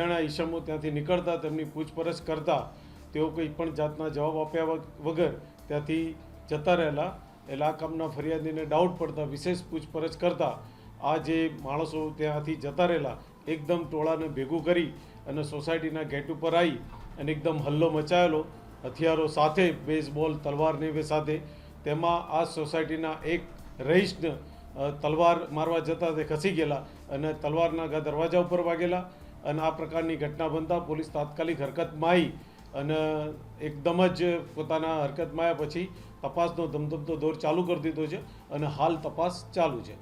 અજાણ્યા ઈસમો ત્યાંથી નીકળતા તેમની પૂછપરછ કરતા તેઓ કંઈ પણ જાતના જવાબ આપ્યા વગર ત્યાંથી જતા રહેલા. એટલે આ કામના ફરિયાદીને ડાઉટ પડતા વિશેષ પૂછપરછ કરતા આ જે માણસો ત્યાંથી જતા રહેલા એકદમ ટોળાને ભેગું કરી અને સોસાયટીના ગેટ ઉપર આવી અને એકદમ હલ્લો મચાયેલો, હથિયારો સાથે, બેઝબોલ તલવારને એવી સાથે. તેમાં આ સોસાયટીના એક રહીશને તલવાર મારવા જતાં તે ખસી ગયેલા અને તલવારના દરવાજા ઉપર વાગેલા. અને આ પ્રકારની ઘટના બનતા પોલીસ તાત્કાલિક હરકતમાં આવી અને એકદમ જ પોતાના હરકતમાં આવ્યા પછી તપાસનો ધમધમતો દોર ચાલુ કરી દીધો છે અને હાલ તપાસ ચાલુ છે.